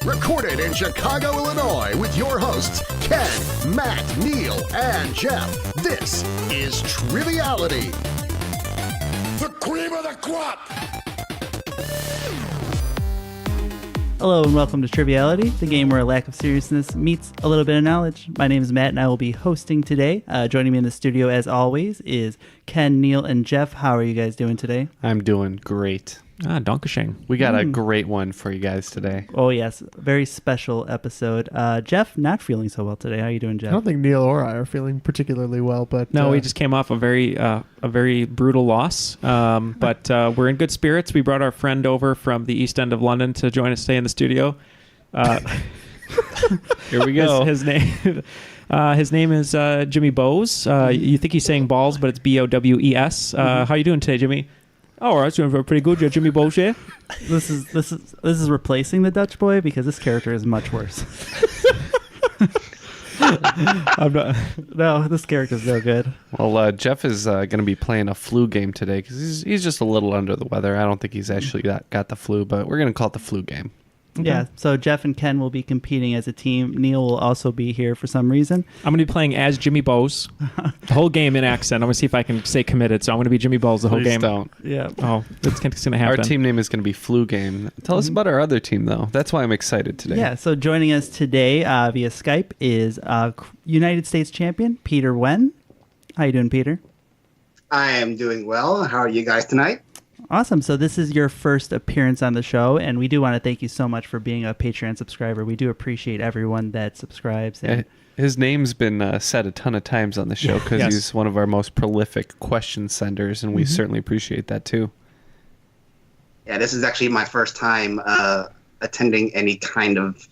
Recorded in Chicago, Illinois, with your hosts, Ken, Matt, Neal, and Jeff. This is Triviality. The cream of the crop! Hello and welcome to Triviality, the game where a lack of seriousness meets a little bit of knowledge. My name is Matt and I will be hosting today. Joining me in the studio as always is Ken, Neal, and Jeff. How are you guys doing today? I'm doing great. Dankeschön. We got a great one for you guys today. Oh yes, very special episode. Jeff, not feeling so well today. How are you doing, Jeff? I don't think Neal or I are feeling particularly well, but... No, we just came off a very brutal loss, but we're in good spirits. We brought our friend over from the East End of London to join us today in the studio. Here we go. His name is Jimmy Bowes. You think he's saying balls, but it's B-O-W-E-S. How you doing today, Jimmy? Oh, all right, doing pretty good. You're Jimmy Bowes here. This is replacing the Dutch boy because this character is much worse. No, this character's no good. Well, Jeff is going to be playing a flu game today because he's just a little under the weather. I don't think he's actually got the flu, but we're going to call it the flu game. Okay. Yeah, so Jeff and Ken will be competing as a team. Neal will also be here for some reason. I'm going to be playing as Jimmy Bowes the whole game in accent. I'm going to see if I can stay committed. So I'm going to be Jimmy Bowes the whole game. Don't. Yeah. Oh, that's going to happen. Our team name is going to be Flu Game. Tell us about our other team, though. That's why I'm excited today. Yeah, so joining us today via Skype is United States champion Peter Nguyen. How you doing, Peter? I am doing well. How are you guys tonight? Awesome. So this is your first appearance on the show, and we do want to thank you so much for being a Patreon subscriber. We do appreciate everyone that subscribes. And his name's been said a ton of times on the show because he's one of our most prolific question senders, and we certainly appreciate that too. Yeah, this is actually my first time attending any kind of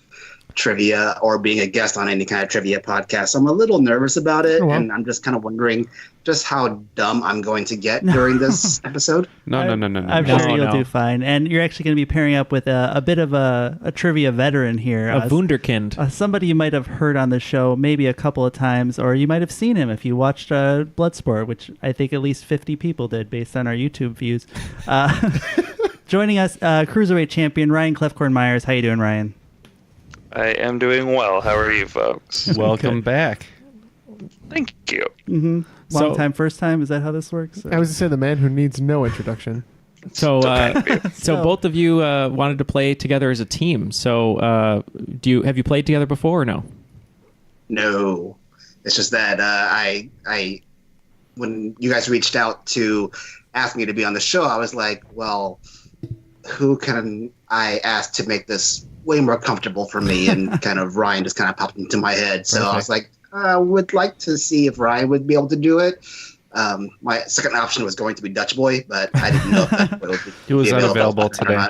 trivia or being a guest on any kind of trivia podcast. So I'm a little nervous about it, and I'm just kind of wondering just how dumb I'm going to get during this episode. No. I'm sure you'll do fine. And you're actually going to be pairing up with a bit of a trivia veteran here. A wunderkind. Somebody you might have heard on the show maybe a couple of times, or you might have seen him if you watched Bloodsport, which I think at least 50 people did based on our YouTube views. Joining us, Cruiserweight champion Ryan Kloefkorn Meyers. How you doing, Ryan? I am doing well. How are you folks? Welcome back. Thank you. Mm-hmm. Long time, first time? Is that how this works? I was to say the man who needs no introduction. So both of you wanted to play together as a team. So have you played together before or no? No. It's just that I when you guys reached out to ask me to be on the show, I was like, well, who can I ask to make this way more comfortable for me? And kind of Ryan just kind of popped into my head. So I was like, I would like to see if Ryan would be able to do it. My second option was going to be Dutch Boy, but I didn't know if that would be He was unavailable today.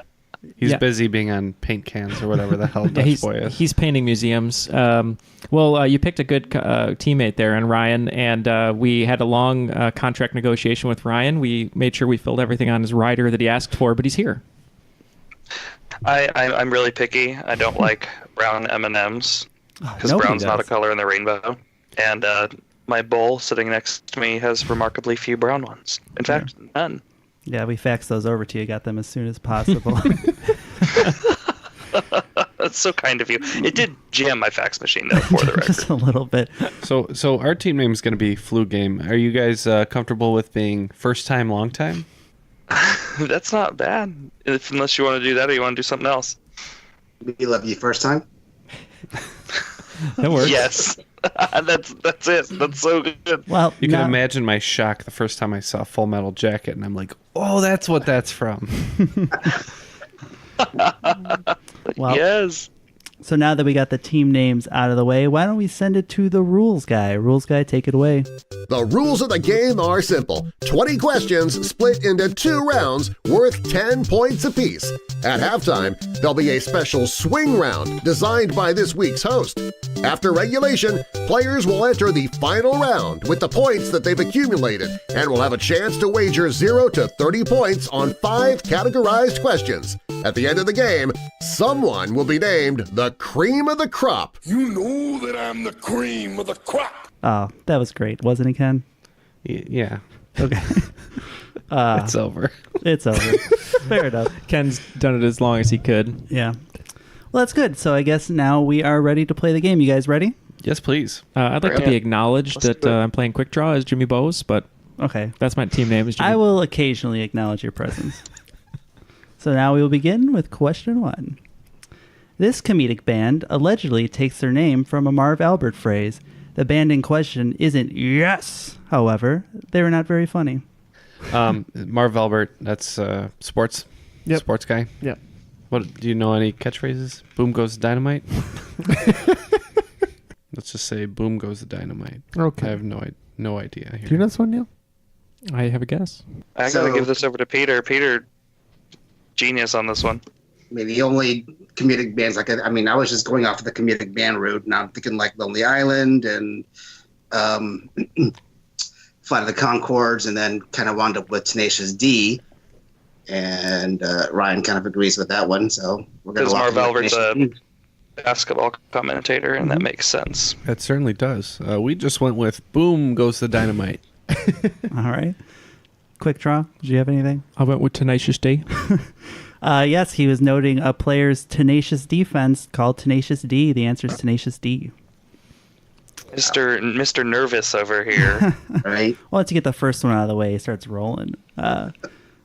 He's Yeah. busy being on paint cans or whatever the hell Dutch Boy is. He's painting museums. You picked a good teammate there in Ryan, and we had a long contract negotiation with Ryan. We made sure we filled everything on his rider that he asked for, but he's here. I'm really picky. I don't like brown M&Ms because brown's not a color in the rainbow. And my bowl sitting next to me has remarkably few brown ones. In fact, none. Yeah, we faxed those over to you. Got them as soon as possible. That's so kind of you. It did jam my fax machine, though, for the record. Just a little bit. So our team name is going to be Flu Game. Are you guys comfortable with being first time, long time? That's not bad. Unless you want to do that or you want to do something else. We love you first time. That works. Yes. That's it. That's so good. Well, You can imagine my shock the first time I saw Full Metal Jacket, and I'm like, oh, that's what that's from. Well, yes. So now that we got the team names out of the way, why don't we send it to the rules guy? Rules guy, take it away. The rules of the game are simple. 20 questions split into 2 rounds worth 10 points apiece. At halftime, there'll be a special swing round designed by this week's host. After regulation, players will enter the final round with the points that they've accumulated and will have a chance to wager 0 to 30 points on 5 categorized questions. At the end of the game, someone will be named the cream of the crop. You know that I'm the cream of the crop. Oh, that was great, wasn't it, Ken? Yeah. Okay. It's over. It's over. Fair enough. Ken's done it as long as he could. Yeah. Well, that's good. So I guess now we are ready to play the game. You guys ready? Yes, please. I'd like to be acknowledged Let's that do it. I'm playing Quick Draw as Jimmy Bowes, but Okay. that's my team name. Is Jimmy. I will occasionally acknowledge your presence. So now we will begin with question 1. This comedic band allegedly takes their name from a Marv Albert phrase. The band in question isn't yes. However, they were not very funny. Marv Albert, that's sports. Yep. Sports guy. Yep. What do you know? Any catchphrases? Boom goes the dynamite. Let's just say boom goes the dynamite. Okay. I have no idea here. Do you know this one, Neal? I have a guess. I So- gotta give this over to Peter. Peter, genius on this one. Maybe the only comedic bands I was just going off of the comedic band route, and I'm thinking like Lonely Island and Flight of the Conchords, and then kind of wound up with Tenacious D. And Ryan kind of agrees with that one, so we're going Because to Marv Albert's Tenacious D. a basketball commentator, and that makes sense. That certainly does. We just went with boom goes the dynamite. All right. Quick Draw, did you have anything? I went with Tenacious D. Yes, he was noting a player's tenacious defense called Tenacious D. The answer is Tenacious D. Mr. Nervous over here. Right? Well, once you get the first one out of the way, he starts rolling.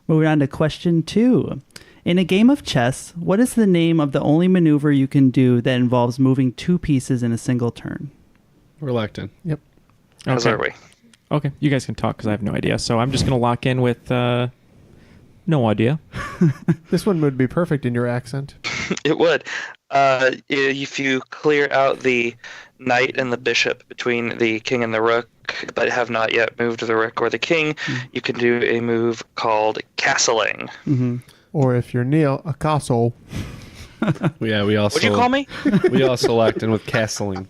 Moving on to question 2. In a game of chess, what is the name of the only maneuver you can do that involves moving 2 pieces in a single turn? Reluctant. Yep. As Okay. are we. Okay, you guys can talk because I have no idea. So I'm just going to lock in with no idea. This one would be perfect in your accent. It would. If you clear out the knight and the bishop between the king and the rook, but have not yet moved the rook or the king, you can do a move called castling. Mm-hmm. Or if you're Neal, a castle. Yeah, we also. What'd you call me? We also locked in with castling.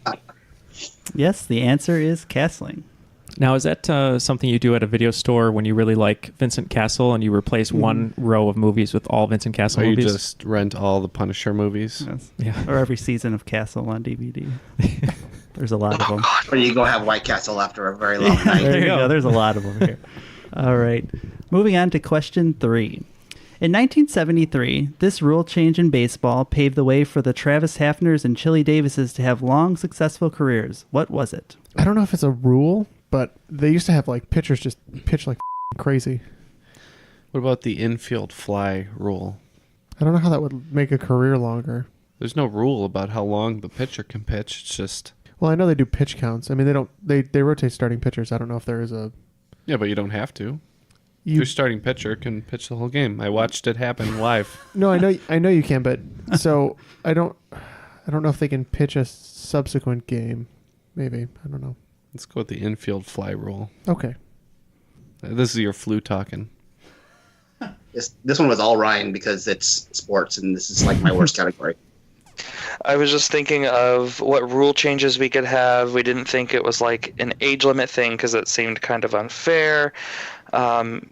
Yes, the answer is castling. Now, is that something you do at a video store when you really like Vincent Castle and you replace one row of movies with all Vincent Castle Or you movies? just rent all the Punisher movies. Yes. Yeah. Or every season of Castle on DVD. There's a lot of them. Or you go have White Castle after a very long night. There you go. There's a lot of them here. All right. Moving on to question 3. In 1973, this rule change in baseball paved the way for the Travis Hafners and Chili Davises to have long, successful careers. What was it? I don't know if it's a rule, but they used to have like pitchers just pitch like crazy. What about the infield fly rule? I don't know how that would make a career longer. There's no rule about how long the pitcher can pitch. It's just Well, I know they do pitch counts. I mean, they rotate starting pitchers. I don't know if there is a. yeah, but you don't have to. Your starting pitcher can pitch the whole game. I watched it happen live. No, I know you can, but so I don't know if they can pitch a subsequent game. Maybe, I don't know. Let's go with the infield fly rule. Okay. This is your flu talking. This one was all Ryan because it's sports, and this is like my worst category. I was just thinking of what rule changes we could have. We didn't think it was like an age limit thing because it seemed kind of unfair.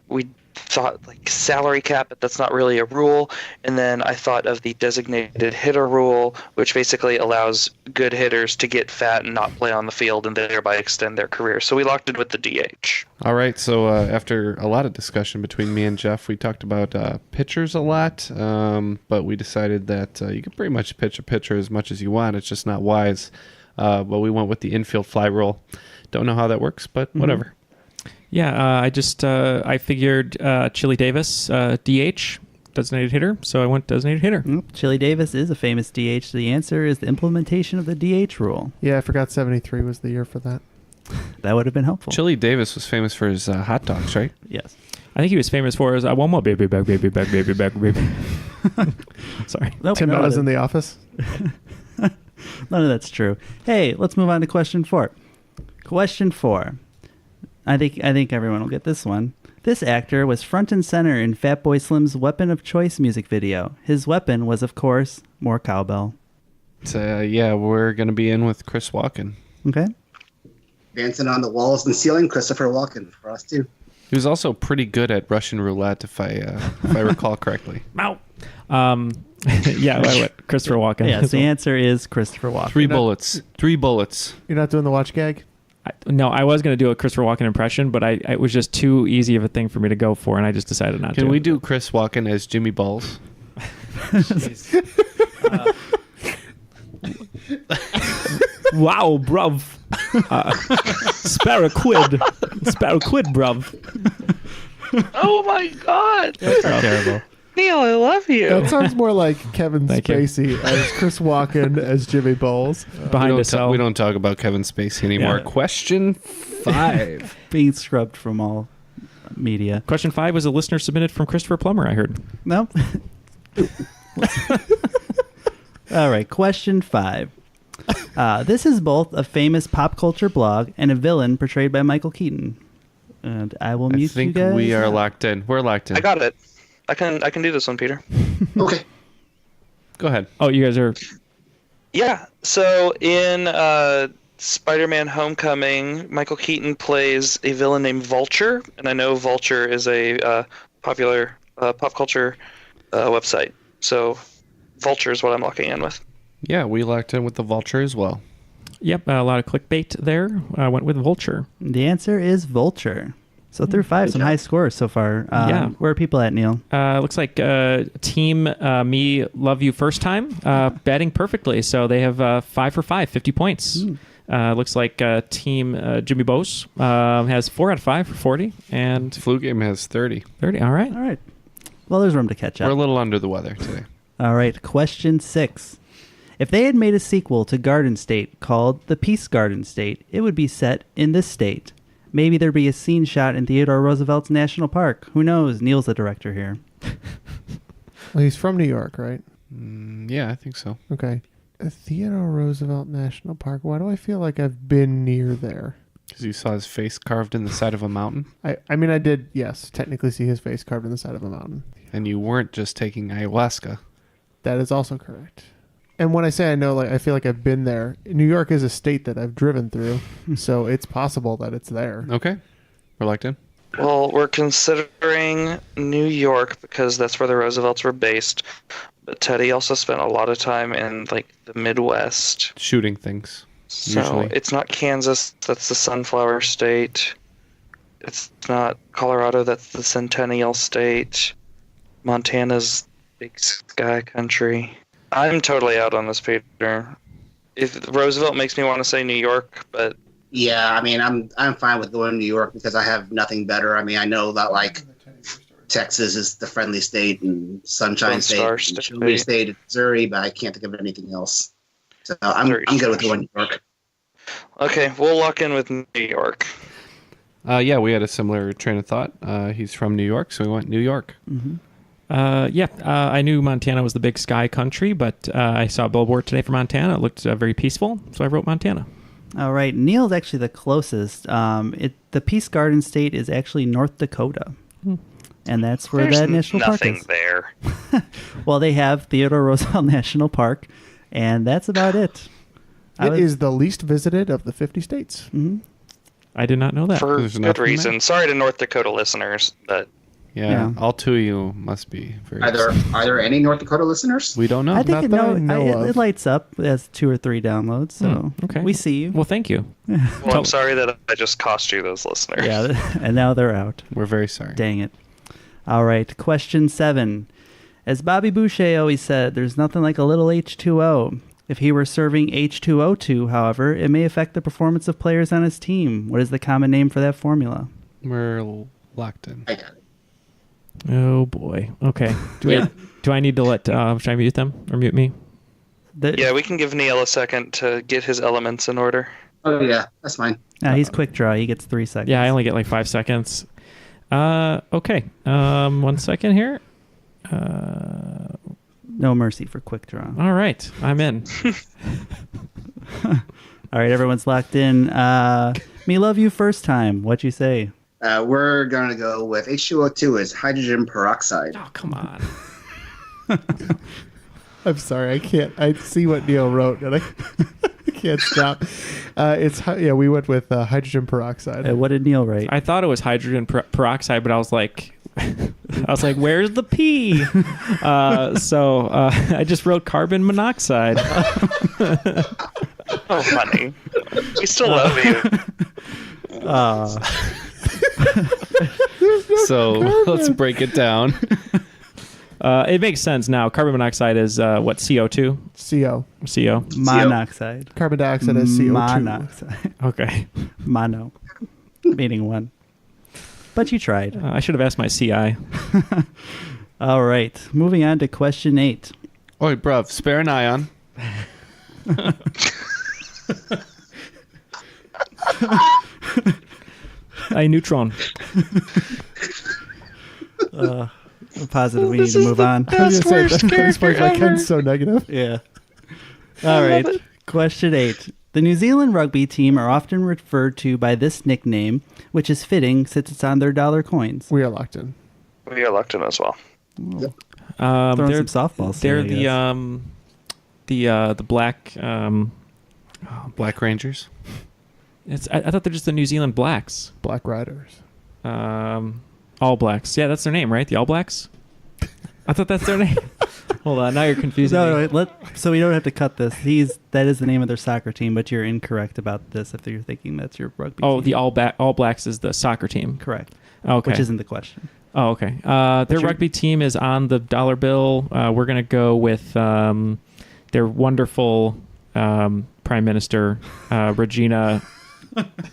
We thought like salary cap, but that's not really a rule. And then I thought of the designated hitter rule, which basically allows good hitters to get fat and not play on the field and thereby extend their career. So we locked it with the DH. All right, so after a lot of discussion between me and Jeff, we talked about pitchers a lot, but we decided that you can pretty much pitch a pitcher as much as you want. It's just not wise. But we went with the infield fly rule. Don't know how that works, but whatever. Yeah, I figured Chili Davis, DH, designated hitter, so I went designated hitter. Chili Davis is a famous DH. So the answer is the implementation of the DH rule. Yeah, I forgot 73 was the year for that. That would have been helpful. Chili Davis was famous for his hot dogs, right? Yes. I think he was famous for his I want my baby back, baby back, baby back, baby. Sorry. Nope, Tim none of Meadows in that- the office. None of that's true. Hey, let's move on to question 4. Question 4. I think everyone will get this one. This actor was front and center in Fatboy Slim's Weapon of Choice music video. His weapon was, of course, more cowbell. So, yeah, we're going to be in with Chris Walken. Okay? Dancing on the walls and ceiling, Christopher Walken for us too. He was also pretty good at Russian roulette, if I recall correctly. Ow. Yeah, I went Christopher Walken. Yes, the answer is Christopher Walken. Three bullets. You're not doing the watch gag? No, I was going to do a Christopher Walken impression, but it was just too easy of a thing for me to go for, and I just decided not to. Can we do Chris Walken as Jimmy Balls? Wow, bruv. Spare a quid. Spare a quid, bruv. Oh my God, That's not terrible. Neal, I love you. That sounds more like Kevin Thank you. Spacey as Chris Walken as Jimmy Bowles. Behind we a cell. don't talk about Kevin Spacey anymore. Yeah. Question 5. Being scrubbed from all media. Question 5 was a listener submitted from Christopher Plummer, I heard. Nope. All right, question 5. This is both a famous pop culture blog and a villain portrayed by Michael Keaton. And I will I mute you think guys. we are locked in. We're locked in. I got it. I can do this one, Peter. Okay. Go ahead. Oh, you guys are... Yeah. So in Spider-Man: Homecoming, Michael Keaton plays a villain named Vulture, and I know Vulture is a popular pop culture website. So Vulture is what I'm locking in with. Yeah, we locked in with the Vulture as well. Yep, a lot of clickbait there. I went with Vulture. The answer is Vulture. So through 5, some high scores so far. Yeah. Where are people at, Neal? Looks like Team Me Love You First Time batting perfectly. So they have 5 for 5, 50 points. Looks like Team Jimmy Bose has 4 out of 5 for 40. And Flu Game has 30. 30, all right. All right. Well, there's room to catch We're a up. little under the weather today. All right, question 6. If they had made a sequel to Garden State called The Peace Garden State, it would be set in this state. Maybe there'd be a scene shot in Theodore Roosevelt's National Park. Who knows? Neal's the director here. Well, he's from New York, right? Yeah, I think so. Okay. Theodore Roosevelt National Park. Why do I feel like I've been near there? Because you saw his face carved in the side of a mountain, I mean, I did, yes, technically see his face carved in the side of a mountain. and you weren't just taking ayahuasca. That is also correct. And when I say I know, like, I feel like I've been there. New York is a state that I've driven through, so it's possible that it's there. Okay. We're locked in. Well, we're considering New York because that's where the Roosevelts were based. But Teddy also spent a lot of time in like the Midwest. Shooting things. So Usually. it's not Kansas, that's the Sunflower State. It's not Colorado, that's the Centennial State. Montana's Big Sky Country. I'm totally out on this, Peter. If Roosevelt makes me want to say New York, but Yeah, I mean, I'm fine with going to New York because I have nothing better. I mean, I know that like Texas is the friendly state and Sunshine Lone State, Star and State. Show Me State, Missouri, but I can't think of anything else. So I'm good with going to New York. okay, we'll lock in with New York. Yeah, we had a similar train of thought. He's from New York, so we went New York. I knew Montana was the Big Sky Country, but I saw a billboard today for Montana. It looked very peaceful, so I wrote Montana. All right, Neal's actually the closest. The Peace Garden State is actually North Dakota. And that's where There's that national park nothing is. there. Well, they have Theodore Roosevelt National Park, and that's about it. It is the least visited of the 50 states. I did not know that. For There's good nothing reason. there. Sorry to North Dakota listeners, but Yeah, Yeah. all 2 of you must be very Are there any North Dakota listeners? We don't know. I think Not that I know it of. lights up as 2 or 3 downloads, so okay. we see you. Well, thank you. well, I'm sorry that I just cost you those listeners. Yeah, and now they're out. We're very sorry. Dang it. All right, question 7. As Bobby Boucher always said, there's nothing like a little H2O. If he were serving H2O2, however, it may affect the performance of players on his team. What is the common name for that formula? We're locked in. I got it. Oh, boy. Okay. Do I need to let... should I mute them or mute me? Yeah, we can give Neal a second to get his elements in order. Oh yeah, that's fine. He's quick draw. He gets 3 seconds. Yeah, I only get like 5 seconds. Okay. 1 second here. No mercy for quick draw. All right. I'm in. All right, everyone's locked in. Me love you first time. What'd you say? We're gonna go with H2O2 is hydrogen peroxide. Oh, come on. I'm sorry, I can't. I see what Neal wrote, and I can't stop. We went with hydrogen peroxide. What did Neal write? I thought it was hydrogen peroxide, but I was like, where's the P? So I just wrote carbon monoxide. Oh, honey. We still love you. So let's break it down. It makes sense now. Carbon monoxide is what, CO2? CO. CO. Monoxide. Carbon dioxide is CO2. Monoxide. Okay. Mono. Meaning one. But you tried. I should have asked my CI. All right. Moving on to question 8. Oi, bruv, spare an ion. A neutron. I'm positive we need to move on. I was going to say, that's why Ken's so negative. Yeah. All right. Question 8. The New Zealand rugby team are often referred to by this nickname, which is fitting since it's on their dollar coins. We are locked in. We are locked in as well. Throwing some softballs. They're here, I guess. the black. Black Rangers. I thought they're just the New Zealand Blacks. Black Riders. All Blacks. Yeah, that's their name, right? The All Blacks. I thought that's their name. Hold on, now you're confusing me. No, so we don't have to cut this. That is the name of their soccer team, but you're incorrect about this if you're thinking that's your rugby team. Oh, the All Blacks is the soccer team. Correct. Okay. Which isn't the question. Oh, okay. Their rugby team is on the dollar bill. We're going to go with their wonderful Prime Minister, Regina.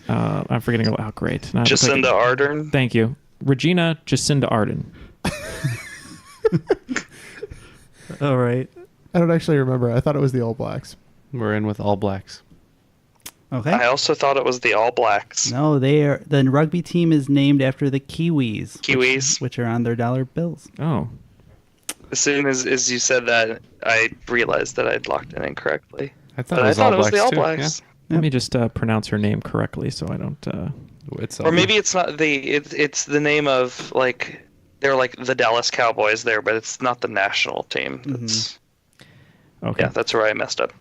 I'm forgetting. Oh, great. Jacinda Ardern. Thank you. Regina Jacinda Ardern. All right. I don't actually remember. I thought it was the All Blacks. We're in with All Blacks. Okay. I also thought it was the All Blacks. No, the rugby team is named after the Kiwis. Kiwis. Which are on their dollar bills. Oh. As soon as you said that, I realized that I'd locked in incorrectly. I thought it was the All too, Blacks. Let me just pronounce her name correctly so I don't... Or maybe it's not it's the name of, like, they're like the Dallas Cowboys there, but it's not the national team. That's, Okay. Yeah, that's where I messed up.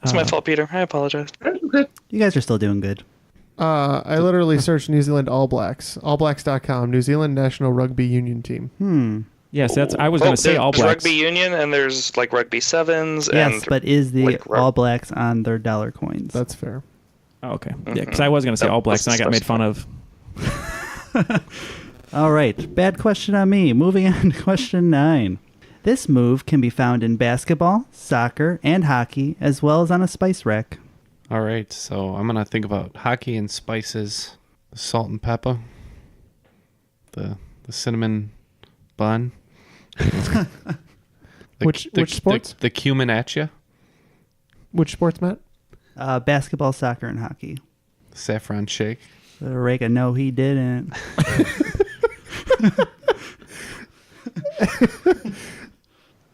It's my fault, Peter. I apologize. You guys are still doing good. I literally searched New Zealand All Blacks. Allblacks.com, New Zealand National Rugby Union Team. Yes, I was going to say All There's Blacks. Rugby Union, and there's, like, Rugby Sevens. Yes, and but is the like, All Blacks on their dollar coins? That's fair. Oh, okay. Yeah, because I was going to say That All Blacks, and I got made fun of. All right. Bad question on me. Moving on to question 9. This move can be found in basketball, soccer, and hockey, as well as on a spice rack. All right, so I'm gonna think about hockey and spices, the salt and pepper, the cinnamon bun. Which sports? The cumin at ya. Which sports, Matt? Basketball, soccer, and hockey. Saffron shake. Reka, no, he didn't.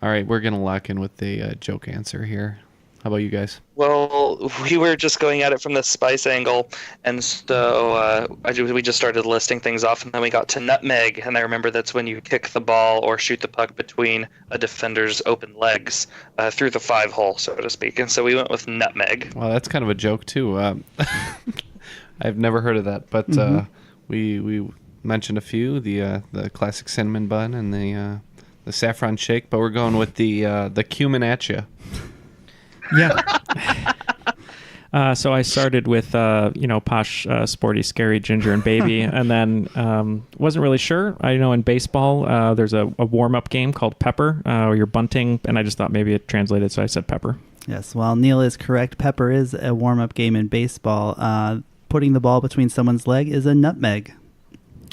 All right, we're gonna lock in with the joke answer here. How about you guys? Well, we were just going at it from the spice angle, and so we just started listing things off, and then we got to nutmeg, and I remember that's when you kick the ball or shoot the puck between a defender's open legs through the 5-hole, so to speak, and so we went with nutmeg. Well, that's kind of a joke too. I've never heard of that, but we mentioned a few: the classic cinnamon bun and the saffron shake, but we're going with the cumin at ya. Yeah. So I started with, posh, sporty, scary, ginger, and baby, and then wasn't really sure. I know in baseball there's a warm-up game called pepper, where you're bunting, and I just thought maybe it translated, so I said pepper. Yes, well, Neal is correct. Pepper is a warm-up game in baseball. Putting the ball between someone's leg is a nutmeg.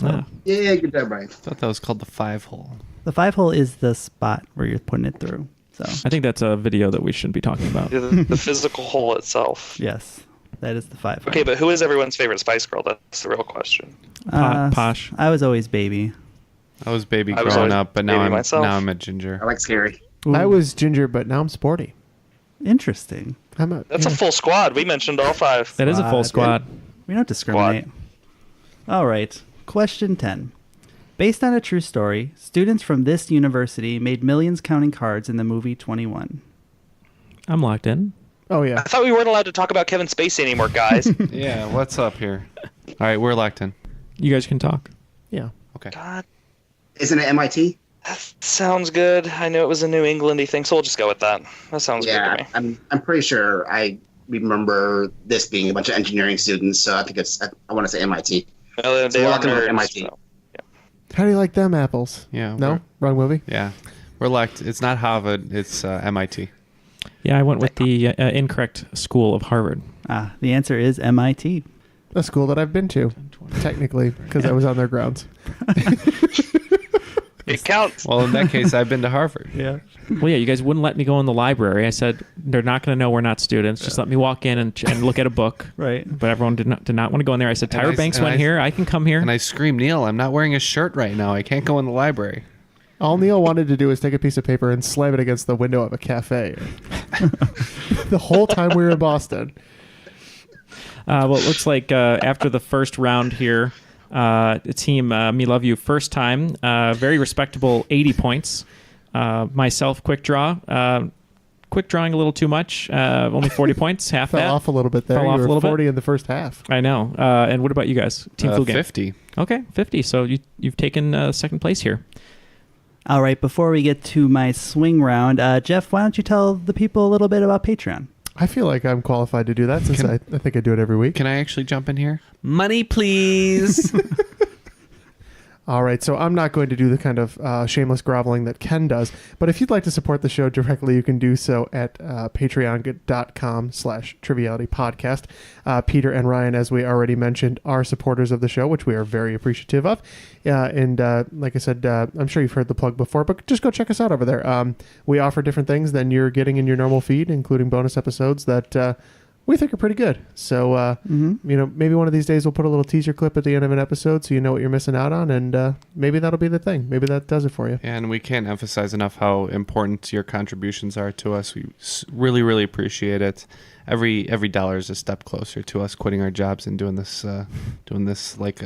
Ah. Yeah, good job, Brian. I thought that was called the 5-hole. The 5-hole is the spot where you're putting it through. So I think that's a video that we shouldn't be talking about. The physical hole itself. yes, that is the 5-hole. Okay, but who is everyone's favorite Spice Girl? That's the real question. Posh. I was always baby. I was baby I was growing always up, but now baby myself. I'm a ginger. I like Scary. I was ginger, but now I'm sporty. Interesting. That's a full squad. We mentioned all 5. That is a full squad. We don't discriminate. All right. Question 10. Based on a true story, students from this university made millions counting cards in the movie 21. I'm locked in. Oh, I yeah. thought we weren't allowed to talk about Kevin Spacey anymore, guys. Yeah, what's up here? All right, we're locked in. You guys can talk. Yeah. Okay. God, Isn't it MIT? that sounds good. I knew it was a New Englandy thing, so we'll just go with that. That sounds good to Yeah, me. I'm pretty sure I remember this being a bunch of engineering students, so I think I want to say MIT. Well, they we're are locking with nerds, MIT. so. How do you like them apples? Yeah. No? Wrong movie? Yeah. We're locked. It's not Harvard. It's MIT. Yeah, I went with the incorrect school of Harvard. The answer is MIT. A school that I've been to, technically, because I was on their grounds. It counts. Well, in that case, I've been to Harvard. Yeah. Well, yeah, you guys wouldn't let me go in the library. I said they're not going to know we're not students. Just let me walk in and look at a book. Right. But everyone did not want to go in there. I said Tyra Banks and went here. I can come here. And I screamed, Neal, I'm not wearing a shirt right now. I can't go in the library. All Neal wanted to do was take a piece of paper and slam it against the window of a cafe. The whole time we were in Boston. Well, it looks like after the first round here, team Me Love You first time, very respectable 80 points. Myself, quick drawing a little too much, only 40 points, half Fell that. off a little bit there. Fell You off were a little 40 bit. in the first half. I know. And what about you guys? Team Flu Game? 50. Okay, 50. So you've taken second place here. All right, before we get to my swing round, Jeff, why don't you tell the people a little bit about Patreon? I feel like I'm qualified to do that since I think I do it every week. Can I actually jump in here? Money, please. All right, so I'm not going to do the kind of shameless groveling that Ken does, but if you'd like to support the show directly, you can do so at patreon.com/trivialitypodcast. Peter and Ryan, as we already mentioned, are supporters of the show, which we are very appreciative of. And like I said, I'm sure you've heard the plug before, but just go check us out over there. We offer different things than you're getting in your normal feed, including bonus episodes that we think are pretty good. So, maybe one of these days we'll put a little teaser clip at the end of an episode so you know what you're missing out on, and maybe that'll be the thing. Maybe that does it for you. And we can't emphasize enough how important your contributions are to us. We really, really appreciate it. Every dollar is a step closer to us quitting our jobs and doing this like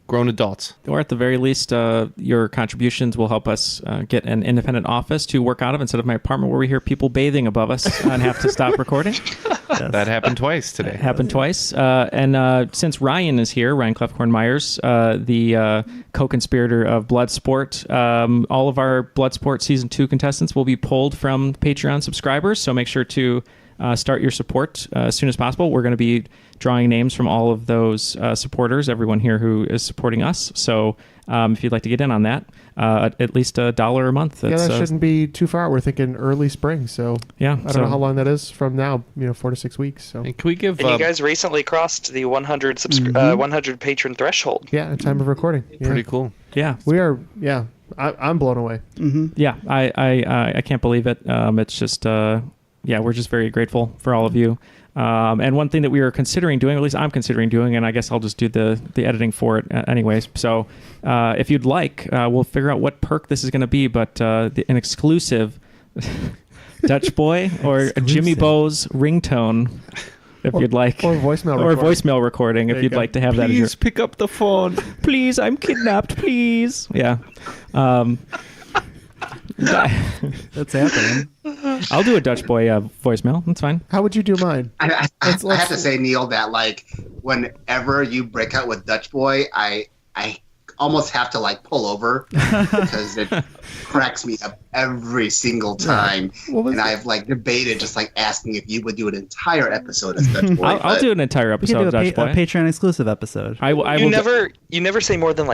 grown adults. Or at the very least, your contributions will help us get an independent office to work out of instead of my apartment where we hear people bathing above us and have to stop recording. Yes. That happened twice today. Happened twice. And since Ryan is here, Ryan Kloefkorn Meyers, the co-conspirator of Bloodsport, all of our Bloodsport Season 2 contestants will be pulled from Patreon subscribers, so make sure to start your support as soon as possible. We're going to be drawing names from all of those supporters, everyone here who is supporting us. So if you'd like to get in on that, at least $1 a month. That shouldn't be too far. We're thinking early spring. So yeah, I don't know how long that is from now. 4 to 6 weeks. So And can we give? And you guys recently crossed the 100 100 patron threshold. yeah, at time of recording. Yeah. Pretty cool. Yeah. We are. Yeah, I'm blown away. Yeah, I can't believe it. It's just, we're just very grateful for all of you. And one thing that we are considering doing, or at least I'm considering doing, and I guess I'll just do the editing for it anyways. So if you'd like, we'll figure out what perk this is going to be, but an exclusive Dutch Boy or Jimmy Bo's ringtone, if you'd like. Or voicemail Or recording. voicemail recording, if There you you'd go. like to have that. Please pick up the phone. Please, I'm kidnapped, please. Yeah. That's happening. I'll do a Dutch Boy voicemail. That's fine. How would you do mine? I Let's- have to say, Neal, that whenever you break out with Dutch Boy, I almost have to pull over because it cracks me up every single time. What was And it? I've debated just asking if you would do an entire episode as Dutch Boy. I'll do an entire We can episode do of a Dutch Boy. Patreon exclusive episode. I will You never say more than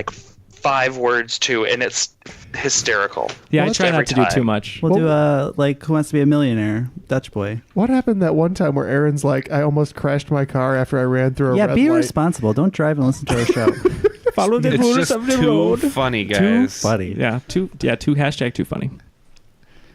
5 words too, and it's hysterical. Yeah, I Almost try not every to do time. too much. We'll do Who Wants to Be a Millionaire, Dutch Boy. What happened that one time where Aaron's like, I almost crashed my car after I ran through a Yeah, red be light. responsible. Don't drive and listen to our show. Follow the It's rules just of the too road. funny, Too guys. funny. Yeah, too funny.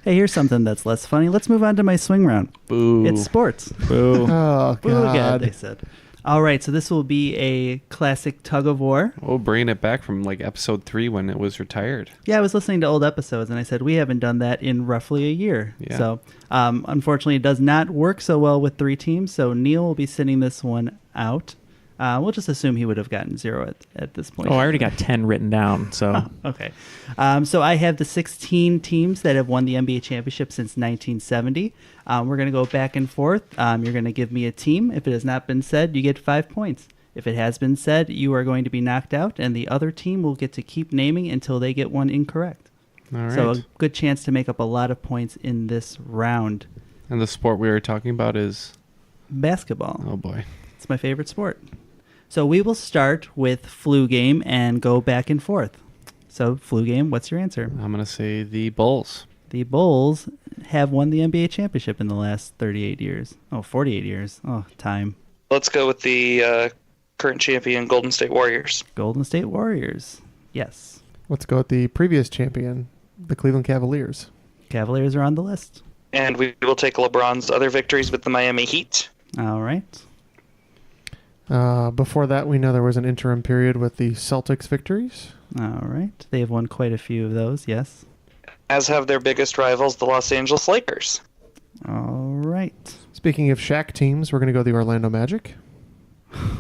Hey, here's something that's less funny. Let's move on to my swing round. Boo. It's sports. Boo. Oh, Boo again, God. they said. All right, so this will be a classic tug of war. Oh, bringing it back from episode 3 when it was retired. Yeah, I was listening to old episodes, and I said we haven't done that in roughly a year. Yeah. So, unfortunately, it does not work so well with 3 teams. So Neal will be sitting this one out. We'll just assume he would have gotten 0 at this point. Oh, I already got 10 written down. So Okay. So I have the 16 teams that have won the NBA championship since 1970. We're going to go back and forth. You're going to give me a team. If it has not been said, you get 5 points. If it has been said, you are going to be knocked out, and the other team will get to keep naming until they get one incorrect. All right. So a good chance to make up a lot of points in this round. And the sport we were talking about is... Basketball. Oh, boy. It's my favorite sport. So we will start with flu game and go back and forth. So flu game, what's your answer? I'm going to say the Bulls. The Bulls have won the NBA championship in the last 38 years. Oh, 48 years. Oh, time. Let's go with the current champion, Golden State Warriors. Golden State Warriors. Yes. Let's go with the previous champion, the Cleveland Cavaliers. Cavaliers are on the list. And we will take LeBron's other victories with the Miami Heat. All right. Before that, we know there was an interim period with the Celtics victories. All right. They have won quite a few of those, yes. As have their biggest rivals, the Los Angeles Lakers. All right. Speaking of Shaq teams, we're going to go the Orlando Magic.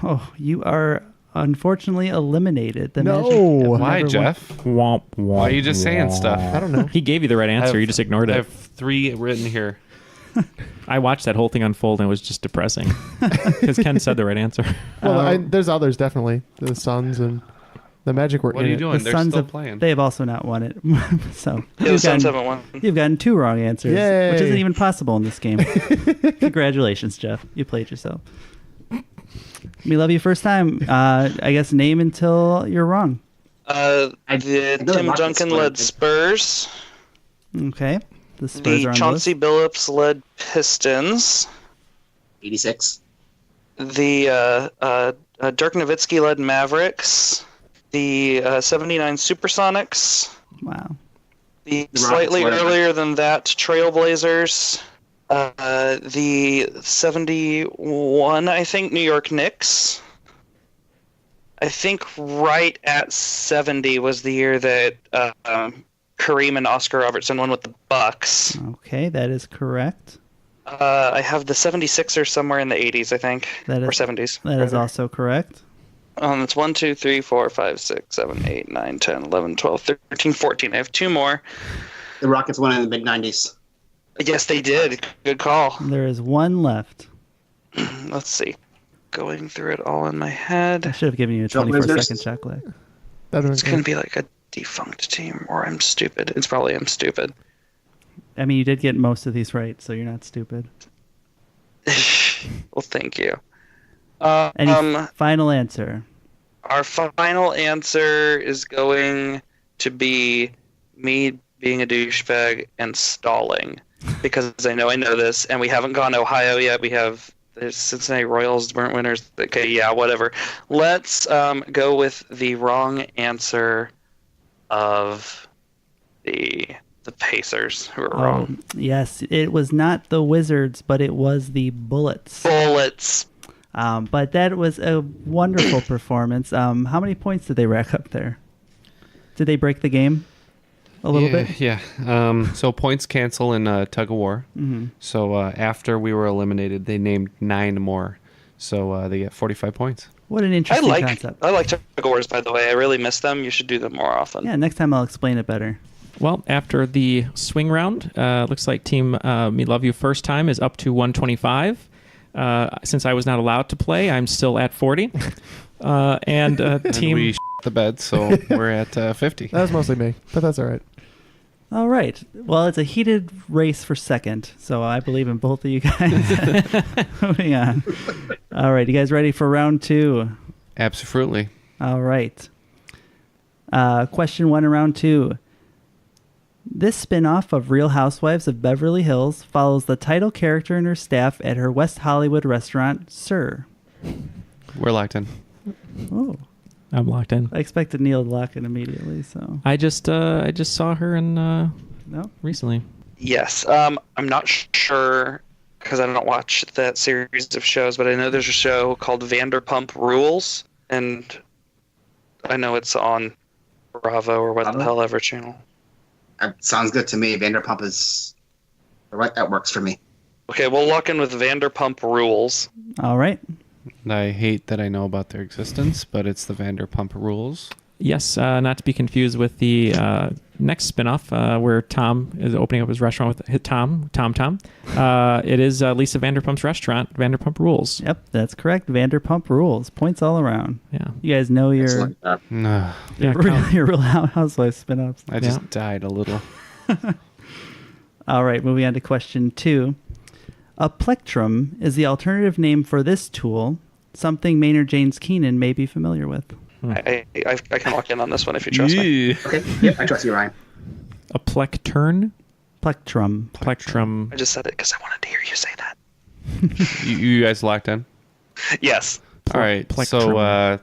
Oh, you are unfortunately eliminated. The No. Magic have Why, never won- Jeff? Why are you just saying stuff? I don't know. He gave you the right answer. You just ignored I it. have 3 written here. I watched that whole thing unfold and it was just depressing because Ken said the right answer. Well, there's others, definitely. The Suns and the Magic were What in are you it. doing? The They're Suns still have, playing. They have also not won it. So Yeah, the Suns haven't won. you've gotten 2 wrong answers, Yay. which isn't even possible in this game. Congratulations, Jeff. You played yourself. We love you first time. I guess name until you're wrong. I The know Tim Rockets Duncan played. led Spurs. Okay. The Spurs The are on Chauncey the Billups led Pistons. 86. The Dirk Nowitzki led Mavericks. The 79 Supersonics. list. Wow. The The slightly Rockets led- earlier than that, Trailblazers. The 71, I think, New York Knicks. I think right at 70 was the year that Kareem and Oscar Robertson won with the Bucks. Okay, that is correct. I have the 76ers somewhere in the 80s, I think, That or is- 70s. That is rather. also correct. It's 1, 2, 3, 4, 5, 6, 7, 8, 9, 10, 11, 12, 13, 14. I have 2 more. The Rockets won in the mid 90s. Yes, they did. Good call. There is 1 left. Let's see. Going through it all in my head. I should have given you a Trailblazers. 24-second shot clock. It's going to be like a defunct team, or I'm stupid. It's probably I'm stupid. I mean, you did get most of these right, so you're not stupid. Well, thank you. Any final answer? Our final answer is going to be me being a douchebag and stalling, because I know this, and we haven't gone Ohio yet. We have the Cincinnati Royals weren't winners. Okay, yeah, whatever. Let's go with the wrong answer of the Pacers, who were wrong. Yes, it was not the Wizards, but it was the Bullets. Bullets. But that was a wonderful performance. How many points did they rack up there? Did they break the game a little bit? Yeah. So points cancel in tug of war. Mm-hmm. So after we were eliminated, they named 9 more. So they get 45 points. What an I interesting like concept. tug of wars, by the way. I really miss them. You should do them more often. Yeah, next time I'll explain it better. Well, after the swing round, looks like Team Me Love You First Time is up to 125. Since I was not allowed to play, I'm still at 40. And And Team... we the bed, so we're at 50. That was mostly me, but that's all right. All right. Well, it's a heated race for second, so I believe in both of you guys. Moving on. All right, you guys ready for round 2? Absolutely. All right. Question 1 in round 2. This spin-off of Real Housewives of Beverly Hills follows the title character and her staff at her West Hollywood restaurant, Sir. We're locked in. Oh, I'm locked in. I expected Neal to lock in immediately, so I just saw her in no. recently. Yes. I'm not sure because I don't watch that series of shows, but I know there's a show called Vanderpump Rules, and I know it's on Bravo or what the hell ever channel. That sounds good to me. Vanderpump is right. That works for me. Okay, we'll lock in with Vanderpump Rules. All right. I hate that I know about their existence, but it's the Vanderpump Rules. Yes, not to be confused with the next spinoff where Tom is opening up his restaurant with Tom. It is Lisa Vanderpump's restaurant, Vanderpump Rules. Yep, that's correct. Vanderpump Rules. Points all around. Yeah. You guys know your Excellent. No, your Real Housewives spin-offs. I just died a little. All right, moving on to question 2. A plectrum is the alternative name for this tool, something Maynard James Keenan may be familiar with. I can lock in on this one if you trust me. Okay. Yep, I trust you, Ryan. A plectern? Plectrum. Plectrum. I just said it because I wanted to hear you say that. You guys locked in? Yes. All right. Plectrum. So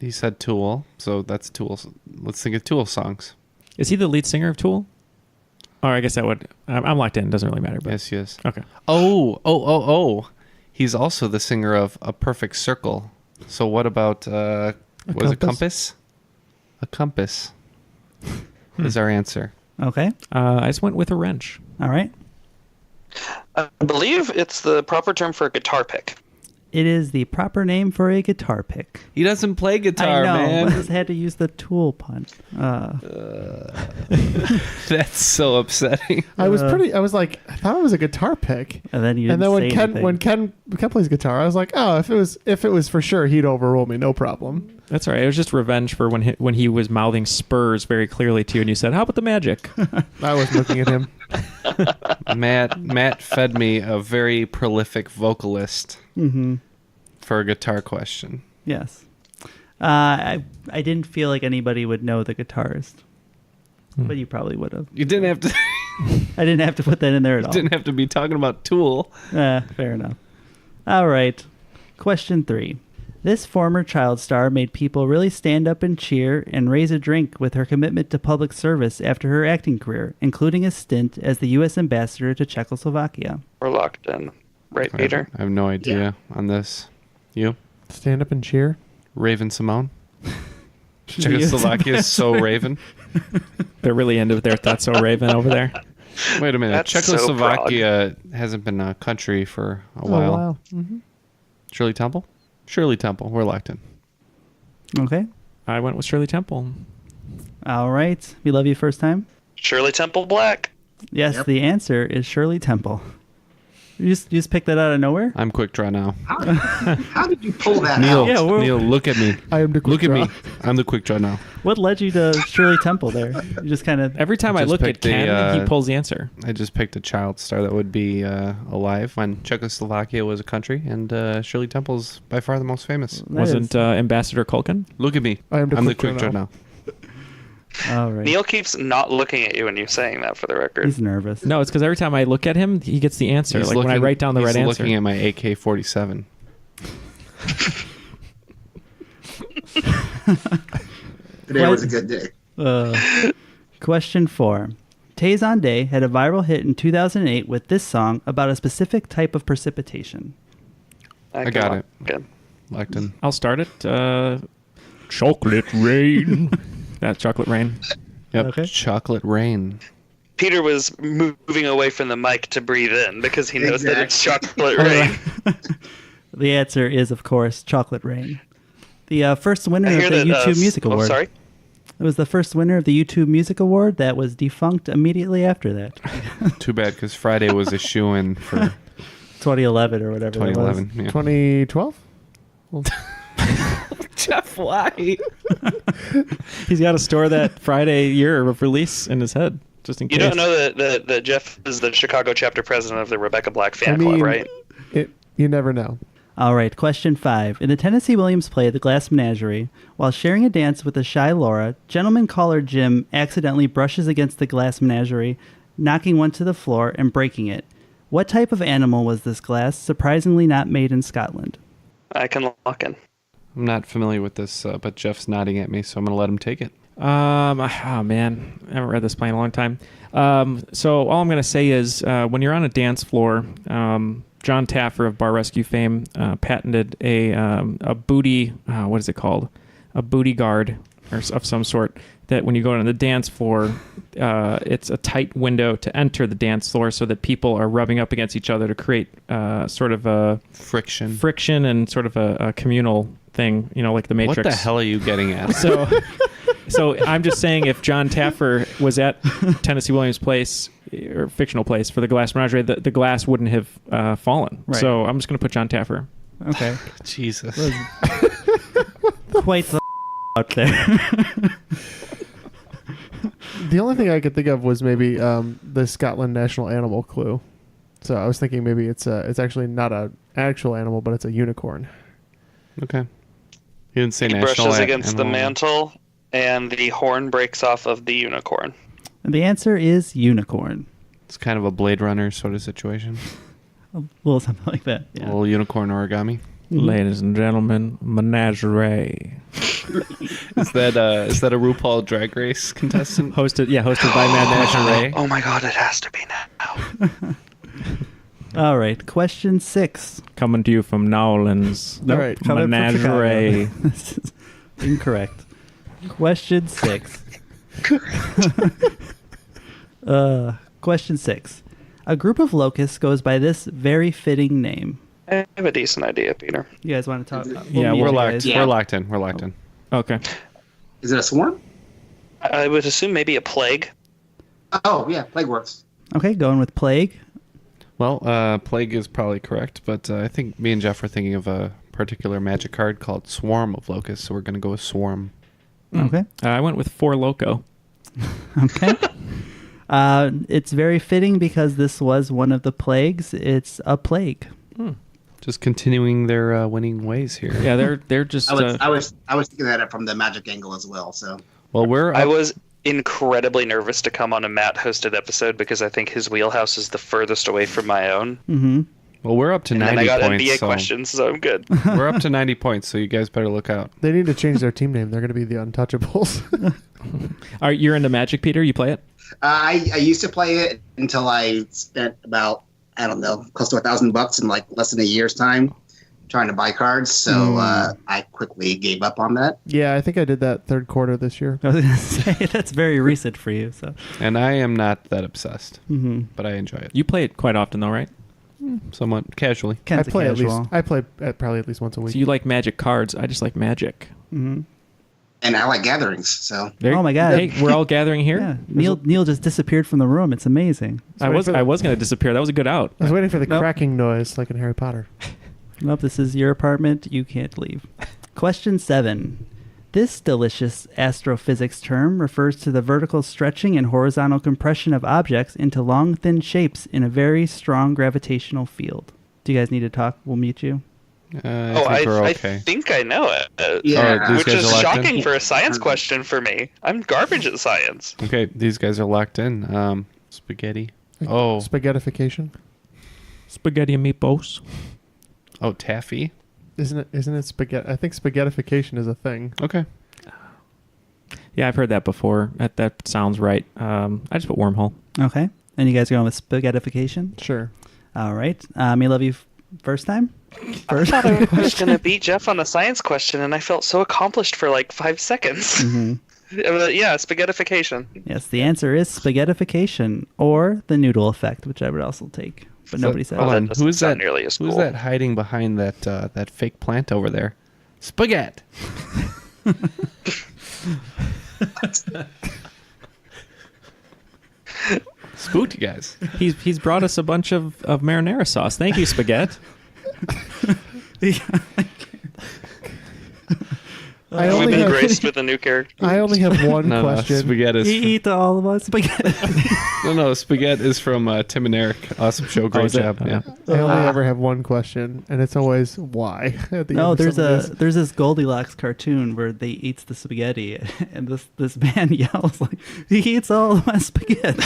he said Tool. So that's Tool. Let's think of Tool songs. Is he the lead singer of Tool? Or I guess that would... I'm locked in. Doesn't really matter. But. Yes, he is. Okay. Oh. He's also the singer of A Perfect Circle. So what about... was it Compass? A Compass is our answer. Okay. I just went with a wrench. All right. I believe it's the proper term for a guitar pick. It is the proper name for a guitar pick. He doesn't play guitar, I know. man. I just had to use the tool pun. That's so upsetting. I was like, I thought it was a guitar pick. And then you didn't when say Ken anything. when Ken plays guitar, I was like, oh, if it was for sure, he'd overrule me, no problem. That's all right. It was just revenge for when he was mouthing Spurs very clearly to you, and you said, "How about the Magic?" I was looking at him. Matt fed me a very prolific vocalist for a guitar question. Yes. I didn't feel like anybody would know the guitarist. But you probably would have. You didn't have to. I didn't have to put that in there at all. Didn't have to be talking about Tool. Fair enough. All right. Question 3. This former child star made people really stand up and cheer and raise a drink with her commitment to public service after her acting career, including a stint as the U.S. ambassador to Czechoslovakia. We're locked in. Right, Peter? I have no idea on this. You? Stand up and cheer. Raven Simone? Czechoslovakia is so Raven. They're really into their That's So Raven over there. Wait a minute. That's so Czechoslovakia hasn't been a country for a while. Mm-hmm. Shirley Temple? Shirley Temple. We're locked in. Okay. I went with Shirley Temple. All right. We love you first time? Shirley Temple Black. Yes, Yep. the answer is Shirley Temple. You just picked that out of nowhere? I'm quick draw now. How did you pull that Neal, out? Yeah, we're- Neal, look at me. I am the quick Look at draw. me. I'm the quick draw now. What led you to Shirley Temple there? You just kind of... Every time I Just look at picked the, Ken, he pulls the answer. I just picked a child star that would be alive when Czechoslovakia was a country, and Shirley Temple's by far the most famous. Wasn't Ambassador Culkin? Look at me. I am the I'm the quick quick draw draw now. now. All right. Neal keeps not looking at you when you're saying that, for the record. He's nervous. No, it's because every time I look at him, he gets the answer. He's like when I write down the right he's answer. looking at my AK-47. Today was a good day. Question 4. Tay Day had a viral hit in 2008 with this song about a specific type of precipitation. I can got lock it. in. Locked in. I'll start it. Chocolate rain. That's chocolate rain. Yep. Okay. Chocolate rain. Peter was moving away from the mic to breathe in because he knows that it's chocolate rain. The answer is, of course, Chocolate Rain. The first winner I of hear the that. YouTube Music Award. Sorry. It was the first winner of the YouTube Music Award that was defunct immediately after that. Too bad, because Friday was a shoe-in for 2011 or whatever. that was. 2011. Yeah. 2012. Jeff, why? He's got to store that Friday year of release in his head, just in You case. don't know that Jeff is the Chicago chapter president of the Rebecca Black fan club, right? You never know. All right, question 5. In the Tennessee Williams play The Glass Menagerie, while sharing a dance with the shy Laura, gentleman caller Jim accidentally brushes against the glass menagerie, knocking one to the floor and breaking it. What type of animal was this glass, surprisingly not made in Scotland? I can lock in. I'm not familiar with this, but Jeff's nodding at me, so I'm going to let him take it. Oh man, I haven't read this play in a long time. So all I'm gonna say is when you're on a dance floor, John Taffer of Bar Rescue fame patented a booty. What is it called? A booty guard or of some sort. That when you go on the dance floor, it's a tight window to enter the dance floor, so that people are rubbing up against each other to create sort of a friction and sort of a communal thing. You know, like the Matrix. What the hell are you getting at? So I'm just saying, if John Taffer was at Tennessee Williams' place or fictional place for the Glass Menagerie, the glass wouldn't have fallen. Right. So I'm just going to put John Taffer. Okay. Jesus. Quite the out there. The only thing I could think of was maybe the Scotland national animal clue. So I was thinking maybe it's actually not an actual animal, but it's a unicorn. Okay. He didn't say He national brushes against the animal. mantle, and the horn breaks off of the unicorn. And the answer is unicorn. It's kind of a Blade Runner sort of situation. A little something like that. A Yeah. little unicorn origami. Ladies and gentlemen, menagerie. Is that a RuPaul Drag Race contestant? Hosted by Menagerie. Oh my god, it has to be now. All right. Question 6. Coming to you from Nowlands. Nope, right, coming from Menagerie. Chicago. This is incorrect. Question 6. Question 6. A group of locusts goes by this very fitting name. I have a decent idea, Peter. You guys want to talk about? Yeah, We're you locked. Yeah. We're locked in. We're locked in. Okay. Is it a swarm? I would assume maybe a plague. Oh, yeah, plague works. Okay, going with plague. Well, plague is probably correct, but I think me and Jeff are thinking of a particular magic card called Swarm of Locusts, so we're going to go with Swarm. Okay. I went with 4 Loco. Okay. It's very fitting because this was one of the plagues. It's a plague. Just continuing their winning ways here. Yeah, they're just. I was thinking that from the magic angle as well. So Well, we're I up, was incredibly nervous to come on a Matt hosted episode because I think his wheelhouse is the furthest away from my own. Mm-hmm. well, we're up to And 90 then I got points. NBA So questions, so I'm good. we're up to 90 points, so you guys better look out. They need to change their team name. They're going to be the Untouchables. You're into Magic, Peter? You play it? I used to play it until I spent about, I don't know, close to $1,000 in like less than a year's time trying to buy cards. So I quickly gave up on that. Yeah, I think I did that third quarter this year. I was going to say that's very recent for you. So. And I am not that obsessed, Mm-hmm. but I enjoy it You play it quite often, though, right? somewhat casually. Ken's I play a casual. probably at least once a week. So you like Magic cards. I just like Magic. Mm-hmm. And I like gatherings. So There- Oh my God. Hey, we're all gathering here. Yeah, Neal just disappeared from the room. It's amazing. I was going to disappear. That was a good out. I was waiting for the Nope. cracking noise like in Harry Potter. Nope, this is your apartment. You can't leave. Question 7. This delicious astrophysics term refers to the vertical stretching and horizontal compression of objects into long, thin shapes in a very strong gravitational field. Do you guys need to talk? We'll mute you. I think we're okay. I think I know it. Yeah. these Which guys is are locked in? shocking for a science question for me. I'm garbage at science. Okay, these guys are locked in. Spaghetti. Oh, Spaghettification. Spaghetti and meatballs. oh, taffy. Isn't it spaghetti? I think spaghettification is a thing. Okay. Yeah, I've heard that before. That sounds right. I just put wormhole. Okay. And you guys are going with spaghettification? Sure. All right. Me love you first time? First. I was going to beat Jeff on a science question, and I felt so accomplished for like 5 seconds. Mhm. Yeah, spaghettification. Yes, the answer is spaghettification or the noodle effect, which I would also take. But So- nobody said Hold it. on. doesn't Who's sound that? nearly as Who's cool. that hiding behind that fake plant over there? Spaghetti. Spooked you guys. He's brought us a bunch of marinara sauce. Thank you, Spaghetti. I We've only been have, graced with a new character. I only have one No, question. spaghetti is Eat all of us spaghetti. no. Spaghetti is from Tim and Eric. Awesome show. Great is it? job. Yeah. I only ever have one question, and it's always why. At the No, end of some of this. there's this Goldilocks cartoon where they eats the spaghetti, and this man yells like, "He eats all of my spaghetti."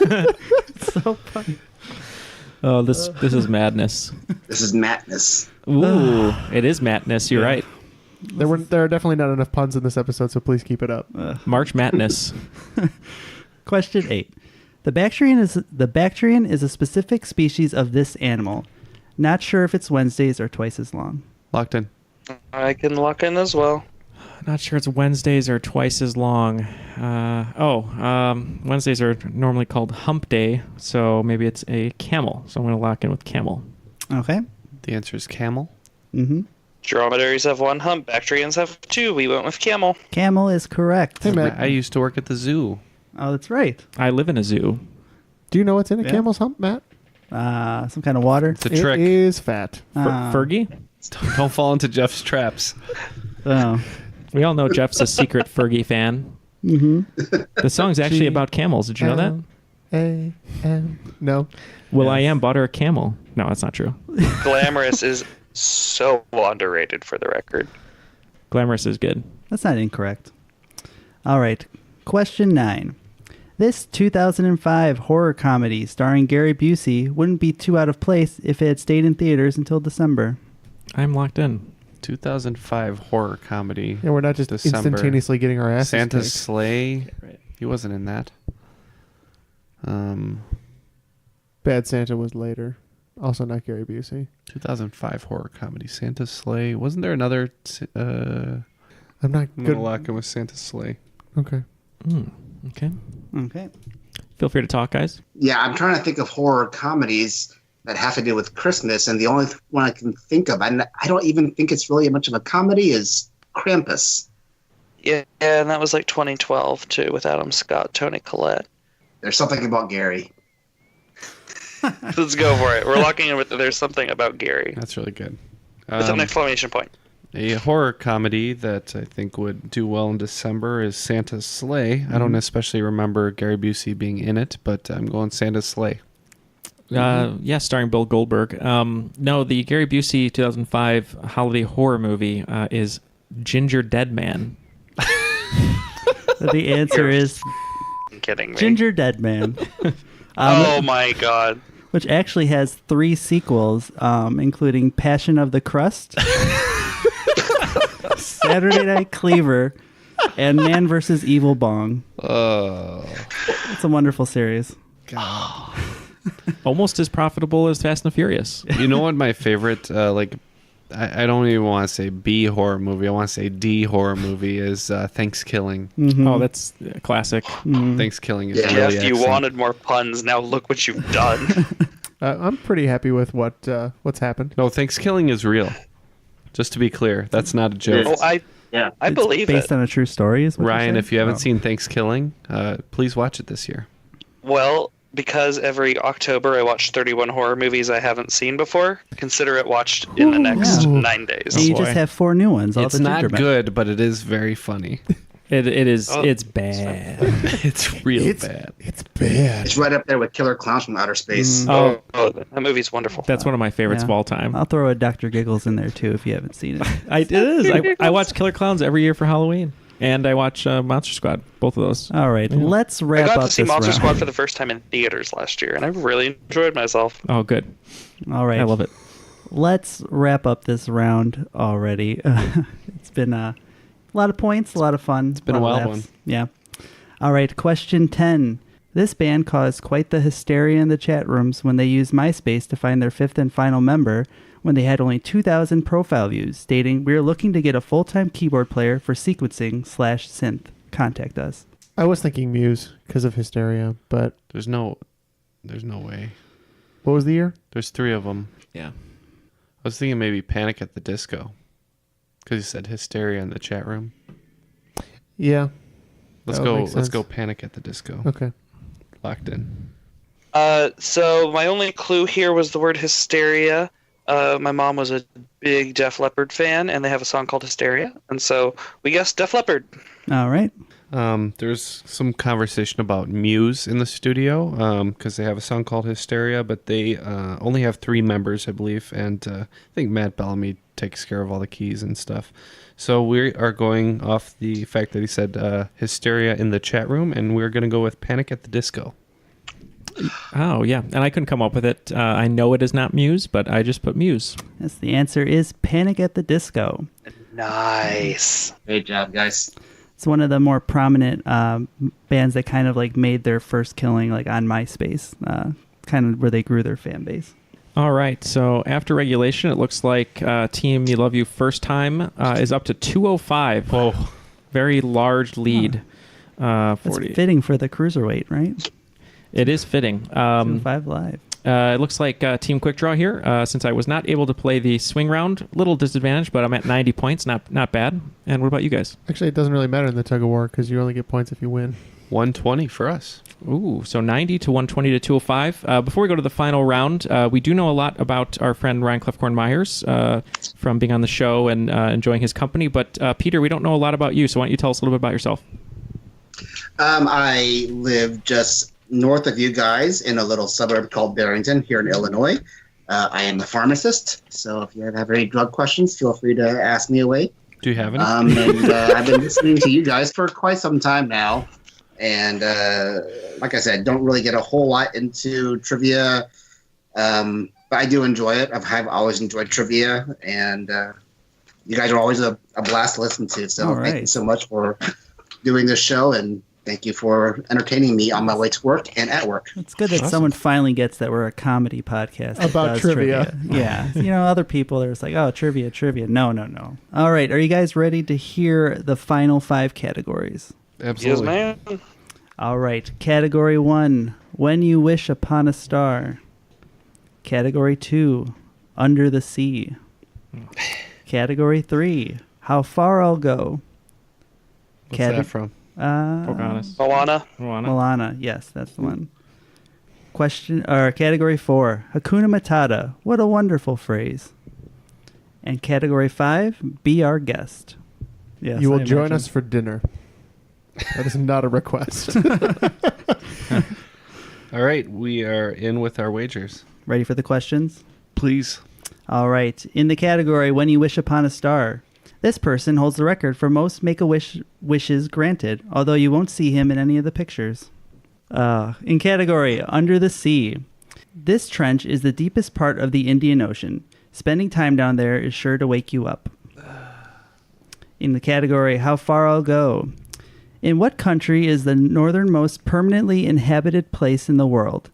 It's so funny. Oh, this is madness. this is madness. Ooh, it is madness. You're right. There are definitely not enough puns in this episode, so please keep it up. March Madness. Question 8. The Bactrian is a specific species of this animal. Not sure if it's Wednesdays or twice as long. Locked in. I can lock in as well. Not sure it's Wednesdays or twice as long. Wednesdays are normally called hump day, so maybe it's a camel. So I'm going to lock in with camel. Okay. The answer is camel. Mm-hmm. Dromedaries have 1 hump. Bactrians have 2. We went with camel. Camel is correct. Hey, Matt, I used to work at the zoo. Oh, that's right. I live in a zoo. do you know what's in a Yeah. camel's hump, Matt? Some kind of water. It's a trick. It is fat. Fergie? Don't fall into Jeff's traps. Oh. We all know Jeff's a secret Fergie fan. Mm-hmm. The song's actually G- about camels. Did you know that? No. Will I Am bought her a camel. No, that's not true. Glamorous is so underrated for the record. Glamorous is good. That's not incorrect. All right. Question 9. This 2005 horror comedy starring Gary Busey wouldn't be too out of place if it had stayed in theaters until December. I'm locked in. 2005 horror comedy. Yeah, we're not just December. instantaneously getting our asses Santa's kicked. Sleigh. Right. He wasn't in that. Bad Santa was later. Also not Gary Busey. 2005 horror comedy. Santa's Sleigh. Wasn't there another? I'm not I'm good. gonna lock in with Santa's Sleigh. Okay. Okay. Okay. Feel free to talk, guys. Yeah, I'm trying to think of horror comedies that have to do with Christmas, and the only one I can think of, and I don't even think it's really much of a comedy, is Krampus. Yeah, and that was like 2012 too, with Adam Scott, Toni Collette. There's something about Gary. Let's go for it. We're locking in with There's Something About Gary That's really good. with an exclamation point. A horror comedy that I think would do well in December is Santa's Sleigh. I don't especially remember Gary Busey being in it, but I'm going Santa's Sleigh. Yeah, starring Bill Goldberg. No, the Gary Busey 2005 holiday horror movie is Ginger Dead Man. The answer is I'm kidding me. Ginger Dead Man. Oh my god. Which actually has 3 sequels, including Passion of the Crust, Saturday Night Cleaver, and Man vs. Evil Bong. It's a wonderful series. Almost as profitable as Fast and the Furious. You know what my favorite, I don't even want to say B horror movie. I want to say D horror movie is Thanksgiving. Oh, that's a classic. Thanksgiving is Yeah. really Jeff, you excellent. wanted more puns. Now look what you've done. I'm pretty happy with what's happened. No, Thanksgiving is real. Just to be clear, that's not a joke. Oh, I It's believe based it. on a true story, is what you're Ryan, saying? if you haven't Oh. seen Thanksgiving, please watch it this year. Well, because every October I watch 31 horror movies I haven't seen before, consider it watched in the next yeah. 9 days. And you boy. just have 4 new ones. All It's the not gingerbread. good, but it is very funny. It is. Oh, It's bad. It's real bad. It's bad. It's right up there with Killer Clowns from Outer Space. Oh, That movie's wonderful. that's one of my favorites Yeah. of all time. I'll throw a Dr. Giggles in there, too, if you haven't seen it. It is. I watch Killer Clowns every year for Halloween, and I watch Monster Squad. Both of those. All right, let's I wrap got up to see this Monster round. Squad for the first time in theaters last year, and I really enjoyed myself. Oh, good. All right. I love it. Let's wrap up this round already. It's been a lot of points, a lot of fun. It's been a wild laughs. one. Yeah. All right, question 10. This band caused quite the hysteria in the chat rooms when they used MySpace to find their 5th and final member when they had only 2,000 profile views, stating, "We are looking to get a full-time keyboard player for sequencing/synth. Contact us." I was thinking Muse because of Hysteria, but There's no way. what was the year? There's 3 of them. Yeah. I was thinking maybe Panic at the Disco, because you said hysteria in the chat room. Yeah. Let's That would go. make Let's sense. go. Panic at the Disco. Okay. Locked in. So my only clue here was the word hysteria. My mom was a big Def Leppard fan, and they have a song called Hysteria, and so we guessed Def Leppard. All right. There's some conversation about Muse in the studio because they have a song called Hysteria, but they only have 3 members, I believe, and I think Matt Bellamy takes care of all the keys and stuff. So we are going off the fact that he said Hysteria in the chat room, and we're going to go with Panic at the Disco. Oh, yeah. And I couldn't come up with it. I know it is not Muse, but I just put Muse. Yes, the answer is Panic at the Disco. Nice. Great job, guys. It's one of the more prominent bands that kind of like made their first killing like on MySpace, kind of where they grew their fan base. All right. So after regulation, it looks like Team You Love You First Time is up to 205. Whoa. Very large lead. That's 40. fitting for the cruiserweight, right? It is fitting. 5 live. It looks like Team Quick Draw here. Since I was not able to play the swing round, little disadvantage, but I'm at 90 points. Not bad. And what about you guys? Actually, it doesn't really matter in the tug of war because you only get points if you win. 120 for us. Ooh, so 90 to 120 to 205. Before we go to the final round, we do know a lot about our friend Ryan Kloefkorn Meyers from being on the show and enjoying his company. But Peter, we don't know a lot about you, so why don't you tell us a little bit about yourself? I live just north of you guys in a little suburb called Barrington here in Illinois. I am a pharmacist, so if you have any drug questions, feel free to ask me away. Do you have any? And I've been listening to you guys for quite some time now, And like I said, don't really get a whole lot into trivia, but I do enjoy it. I've always enjoyed trivia, and you guys are always a blast to listen to. So thank you so much for doing this show, and thank you for entertaining me on my way to work and at work. It's good that someone finally gets that we're a comedy podcast that About does trivia. Yeah. Other people, they're just like, oh, trivia. No. All right. Are you guys ready to hear the final 5 categories? Absolutely. Yes, ma'am. All right. Category 1, When You Wish Upon a Star. Category 2, Under the Sea. Category 3, How Far I'll Go. What's that from? Pocahontas. Moana. Moana. Yes, that's the one. Category 4, Hakuna Matata. What a wonderful phrase. And category 5, Be Our Guest. Yes, You will I join imagine. us for dinner. That is not a request. All right, we are in with our wagers. Ready for the questions? Please. All right. In the category When You Wish Upon a Star, this person holds the record for most Make-A-Wish wishes granted, although you won't see him in any of the pictures. In category Under the Sea, this trench is the deepest part of the Indian Ocean. Spending time down there is sure to wake you up. In the category How Far I'll Go, in what country is the northernmost permanently inhabited place in the world?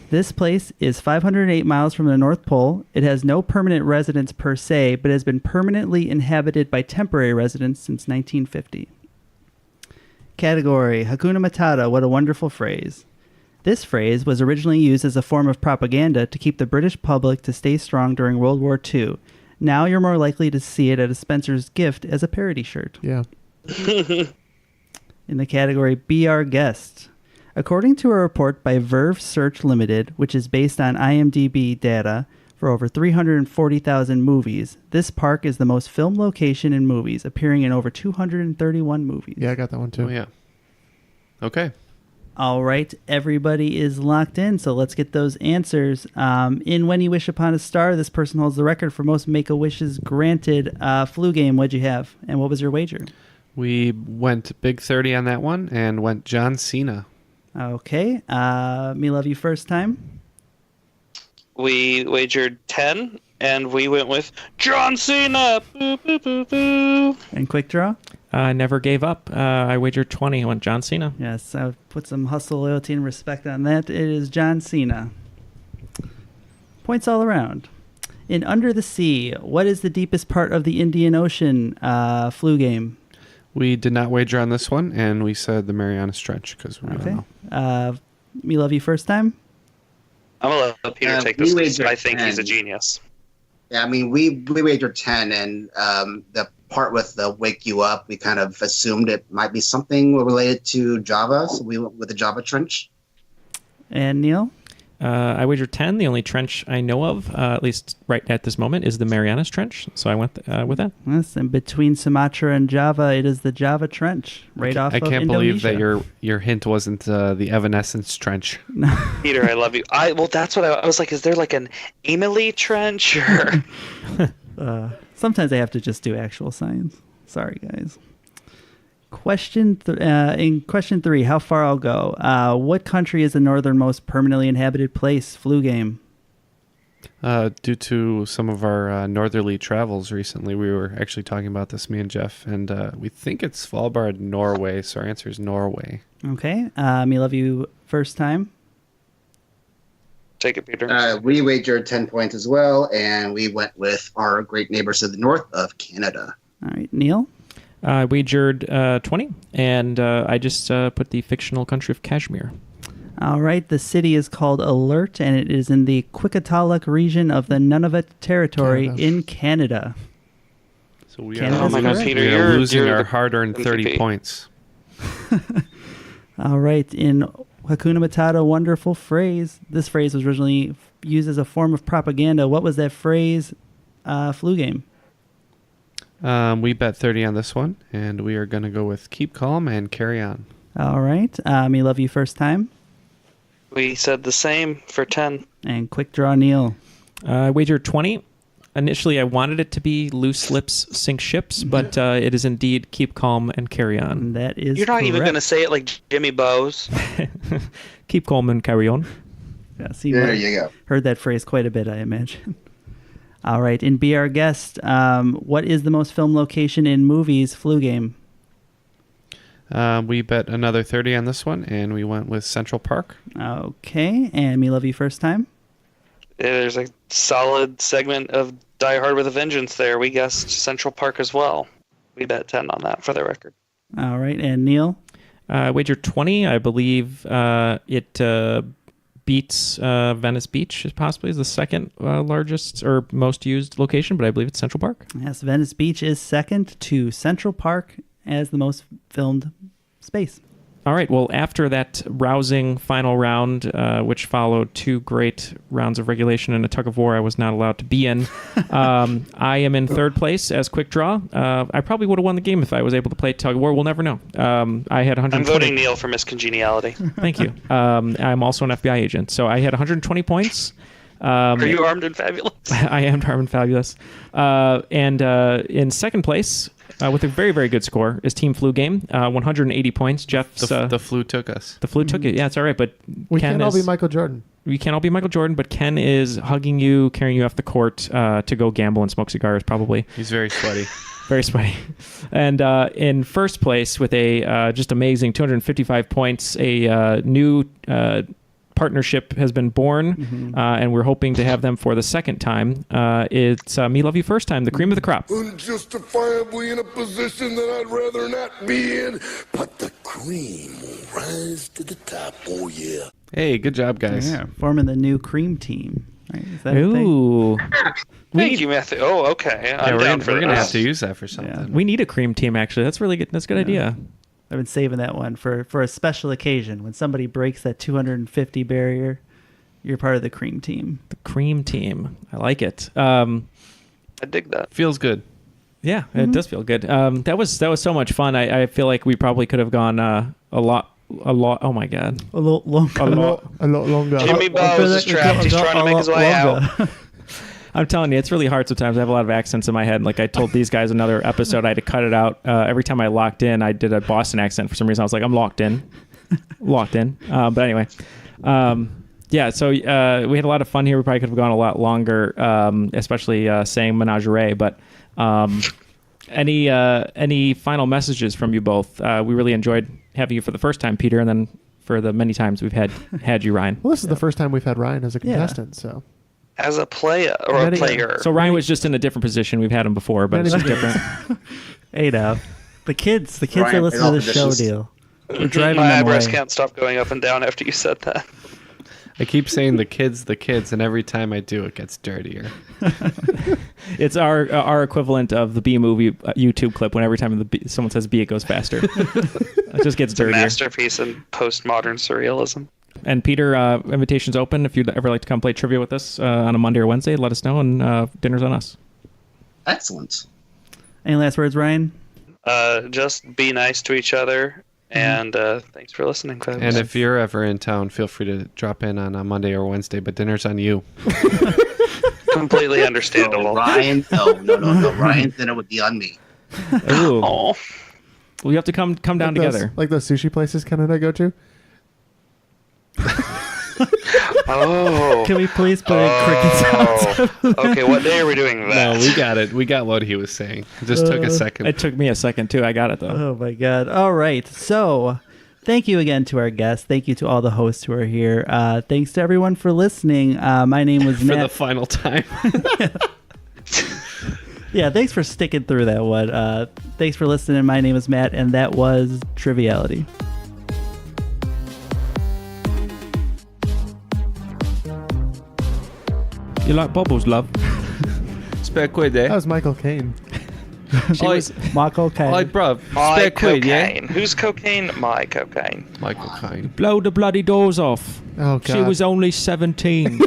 This place is 508 miles from the North Pole. It has no permanent residents per se, but has been permanently inhabited by temporary residents since 1950. Category Hakuna Matata, what a wonderful phrase. This phrase was originally used as a form of propaganda to keep the British public to stay strong during World War II. Now you're more likely to see it at a Spencer's Gift as a parody shirt. Yeah. In the category Be Our Guest. According to a report by Verve Search Limited, which is based on IMDb data for over 340,000 movies, this park is the most filmed location in movies, appearing in over 231 movies. Yeah, I got that one too. Oh, yeah. Okay. All right, everybody is locked in, so let's get those answers. In When You Wish Upon a Star, this person holds the record for most Make-A-Wishes granted. Flu Game, what'd you have, and what was your wager? We went big 30 on that one and went John Cena. Okay, Me Love You First Time. We wagered 10, and we went with John Cena. Boo, boo, boo, boo. And Quick Draw? I never gave up. I wagered 20 and went John Cena. Yes, I would put some hustle, loyalty, and respect on that. It is John Cena. Points all around. In Under the Sea, what is the deepest part of the Indian Ocean? Flu Game. We did not wager on this one, and we said the Marianas Trench because we don't know. Me Love You First Time? I'm going to let Peter take we this because wagered I think he's a 10. genius. Yeah, I mean, we wagered 10, and the part with the wake you up, we kind of assumed it might be something related to Java, so we went with the Java Trench. And Neal? I wagered 10. The only trench I know of, at least right at this moment, is the Marianas Trench. So I went with that. Yes, and between Sumatra and Java, it is the Java Trench, right off I of can't believe Indonesia. that your hint wasn't the Evanescence Trench. Peter, I love you. Well, that's what I was like. Is there like an Emily Trench? Or... Sometimes I have to just do actual science. Sorry, guys. In question 3, How Far I'll Go. What country is the northernmost permanently inhabited place? Flu Game. Due to some of our northerly travels recently, we were actually talking about this, me and Jeff, and we think it's Svalbard, Norway, so our answer is Norway. Okay. Me Love You First Time. Take it, Peter. We wagered 10 points as well, and we went with our great neighbors to the north of Canada. All right. Neal? I wagered 20, and I just put the fictional country of Kashmir. All right. The city is called Alert, and it is in the Quick-a-Taluk region of the Nunavut Territory in Canada. So we Canada's Oh my God, correct. Peter, we are you're losing our the hard-earned 30 MVP. points. All right. In Hakuna Matata, wonderful phrase. This phrase was originally used as a form of propaganda. What was that phrase? Flu Game. We bet 30 on this one, and we are going to go with keep calm and carry on. All right. Me Love You First Time. We said the same for 10. And Quick Draw Neal. I wagered 20. Initially, I wanted it to be Loose Lips Sink Ships, but it is indeed Keep Calm and Carry On. That is You're not even correct. going to say it like Jimmy Bowes. Keep Calm and Carry On. Yeah, see, There Mike you go. heard that phrase quite a bit, I imagine. All right, and be our guest. What is the most filmed location in movies? Flu game. We bet another 30 on this one, and we went with Central Park. Okay, and Me Love You First Time. There's a solid segment of Die Hard with a Vengeance there. We guessed Central Park as well. We bet 10 on that for the record. All right, and Neal. Wager 20. I believe it beats Venice Beach, possibly is the second largest or most used location, but I believe it's Central Park. Yes, Venice Beach is second to Central Park as the most filmed space. All right. Well, after that rousing final round, which followed 2 great rounds of regulation and a tug of war I was not allowed to be in, I am in third place as quick draw. I probably would have won the game if I was able to play tug of war. We'll never know. I had 120. I'm voting Neal for miscongeniality. Thank you. I'm also an FBI agent, so I had 120 points. Are you armed and fabulous? I am armed and fabulous. And in second place, with a very, very good score, is Team Flu Game, 180 points. Jeff's The flu took us. the Flu took it. Yeah, it's all right, but We Ken can't all is, be Michael Jordan. we can't all be Michael Jordan, but Ken is hugging you, carrying you off the court to go gamble and smoke cigars, probably. He's very sweaty. Very sweaty. And in first place with a just amazing 255 points, a new partnership has been born, and we're hoping to have them for the second time. It's Me Love You First Time, the cream of the crop. Unjustifiably in a position that I'd rather not be in, but the cream will rise to the top. Oh, yeah. Hey, good job, guys. Yeah, forming the new cream team. Right? Is that a thing? Ooh. Thank you, Matthew. Oh, okay. Yeah, I'm down for we're gonna this. have to use that for something. We need a cream team, actually. That's really good. That's a good idea. I've been saving that one for a special occasion. When somebody breaks that 250 barrier, you're part of the cream team. The cream team. I like it. I dig that. Feels good. Yeah, it does feel good. That was so much fun. I feel like we probably could have gone a lot. Oh my god. A lot longer. A lot longer. Jimmy Bowes is trapped. He's trying to make his way out. I'm telling you, it's really hard sometimes. I have a lot of accents in my head. Like I told these guys another episode, I had to cut it out. Every time I locked in, I did a Boston accent for some reason. I was like, I'm locked in. Locked in. But anyway. Yeah, so we had a lot of fun here. We probably could have gone a lot longer, especially saying menagerie. But any final messages from you both? We really enjoyed having you for the first time, Peter, and then for the many times we've had you, Ryan. Well, this is the first time we've had Ryan as a contestant, so. As a player or a player. So Ryan was just in a different position. We've had him before, but it's just different. Hey now, the kids Ryan, that listen to in the all show positions. deal. We're driving My them eyebrows away. can't stop going up and down after you said that. I keep saying the kids, and every time I do, it gets dirtier. It's our equivalent of the B movie YouTube clip. When every time someone says B, it goes faster. It just gets It's a dirtier. masterpiece in postmodern surrealism. And Peter, invitation's open. If you'd ever like to come play trivia with us on a Monday or Wednesday, let us know, and dinner's on us. Excellent. Any last words, Ryan? Just be nice to each other, and thanks for listening, folks. And if you're ever in town, feel free to drop in on a Monday or Wednesday, but dinner's on you. Completely understandable. No, Ryan, no. Ryan's dinner would be on me. Ooh. Oh, Well, you have to come down together. Like those sushi places Canada go to? oh. Can we please put in cricket sounds? Okay, what day are we doing that? No, we got it. We got what he was saying. It just took a second. It took me a second, too. I got it, though. Oh my god. All right. So thank you again to our guests. Thank you to all the hosts who are here. Thanks to everyone for listening. My name was For Matt. the final time. Yeah, thanks for sticking through that one. Thanks for listening. My name is Matt, and that was Triviality. You like bubbles, love? Spare quid, eh? That was Michael Caine. She was Michael Caine. Hi, bruv. My Spare quid, yeah? cocaine. Who's cocaine? My cocaine. Michael Caine. Blow the bloody doors off. Oh, God. She was only 17.